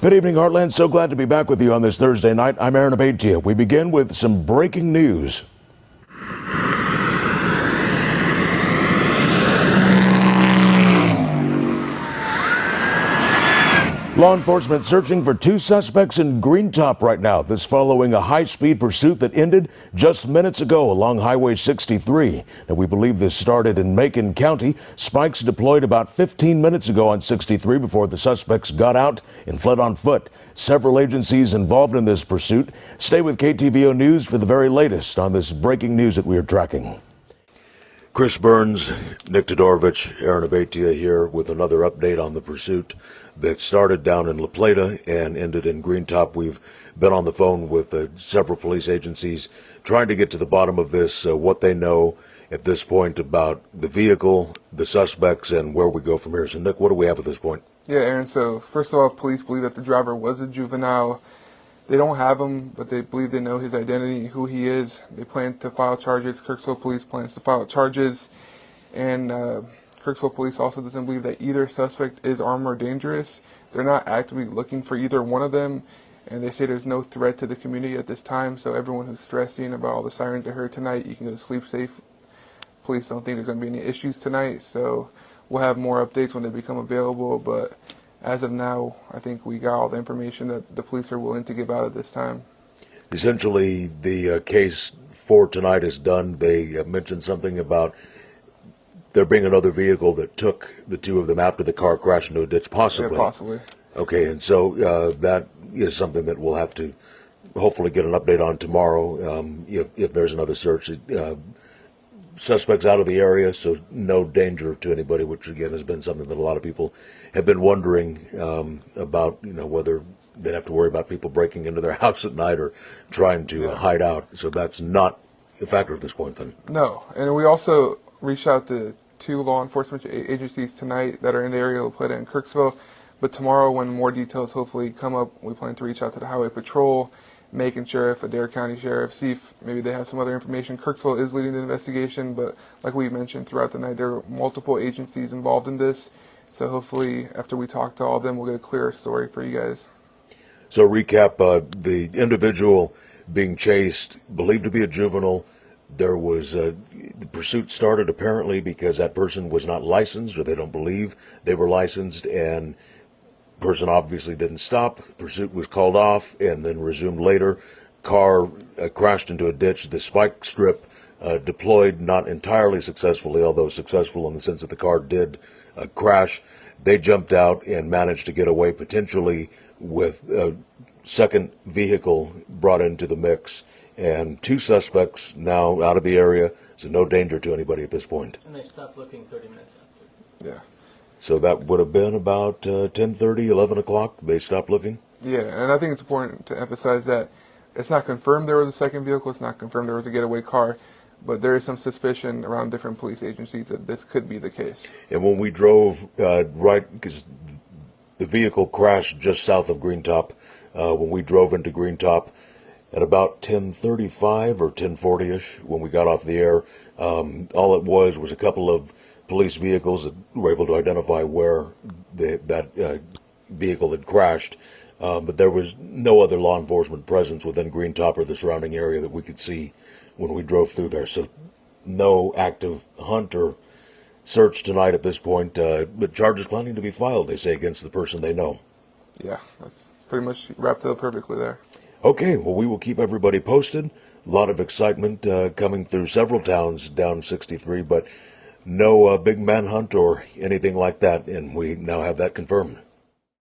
Good evening, Heartland. So glad to be back with you on this Thursday night. I'm Abeytia. We begin with some breaking news. Law enforcement searching for two suspects in Greentop right now. This following a high-speed pursuit that ended just minutes ago along Highway 63. Now, we believe this started in Macon County. Spikes deployed about 15 minutes ago on 63 before the suspects got out and fled on foot. Several agencies involved in this pursuit. Stay with KTVO News for the very latest on this breaking news that we are tracking. Chris Burns, Nick Todorovich, Aaron Abeytia here with another update on the pursuit that started down in La Plata and ended in Greentop. We've been on the phone with several police agencies trying to get to the bottom of this, what they know at this point about the vehicle, the suspects, and where we go from here. So, Nick, what do we have at this point? Yeah, Aaron, so first of all, police believe that the driver was a juvenile. They don't have him, but they believe they know his identity, who he is. They plan to file charges. Kirksville Police plans to file charges. And Kirksville Police also doesn't believe that either suspect is armed or dangerous. They're not actively looking for either one of them. And they say there's no threat to the community at this time. So everyone who's stressing about all the sirens they heard tonight, you can go to sleep safe. Police don't think there's going to be any issues tonight. So we'll have more updates when they become available. But as of now, I think we got all the information that the police are willing to give out at this time. Essentially, the case for tonight is done. They mentioned something about there being another vehicle that took the two of them after the car crashed into a ditch, possibly. Yeah, possibly. Okay, and so that is something that we'll have to hopefully get an update on tomorrow if there's another search. Suspects out of the area, so no danger to anybody, which again has been something that a lot of people have been wondering about, whether they'd have to worry about people breaking into their house at night or trying to hide out. So that's not a factor at this point then. No, and we also reached out to two law enforcement agencies tonight that are in the area of La Plata and Kirksville, but tomorrow when more details hopefully come up, we plan to reach out to the Highway Patrol, Macon Sheriff, Adair County Sheriff, see if maybe they have some other information. Kirksville is leading the investigation, but like we mentioned throughout the night, there are multiple agencies involved in this. So hopefully after we talk to all of them, we'll get a clearer story for you guys. So recap, the individual being chased, believed to be a juvenile. There was the pursuit started apparently because that person was not licensed, or they don't believe they were licensed, and person obviously didn't stop. Pursuit was called off and then resumed later. Car crashed into a ditch. The spike strip deployed, not entirely successfully, although successful in the sense that the car did crash. They jumped out and managed to get away, potentially with a second vehicle brought into the mix. And two suspects now out of the area, so no danger to anybody at this point. And they stopped looking 30 minutes after. Yeah. So that would have been about 10:30, 11 o'clock. They stopped looking? Yeah, and I think it's important to emphasize that it's not confirmed there was a second vehicle. It's not confirmed there was a getaway car. But there is some suspicion around different police agencies that this could be the case. And when we drove because the vehicle crashed just south of Greentop, when we drove into Greentop at about 10:35 or 10:40-ish when we got off the air, all it was a couple of police vehicles that were able to identify where that vehicle had crashed, but there was no other law enforcement presence within Greentop or the surrounding area that we could see when we drove through there. So no active hunt or search tonight at this point, but charges planning to be filed, they say, against the person they know. Yeah, that's pretty much wrapped it up perfectly there. Okay, well, we will keep everybody posted. A lot of excitement coming through several towns down 63, but no big manhunt or anything like that, and we now have that confirmed.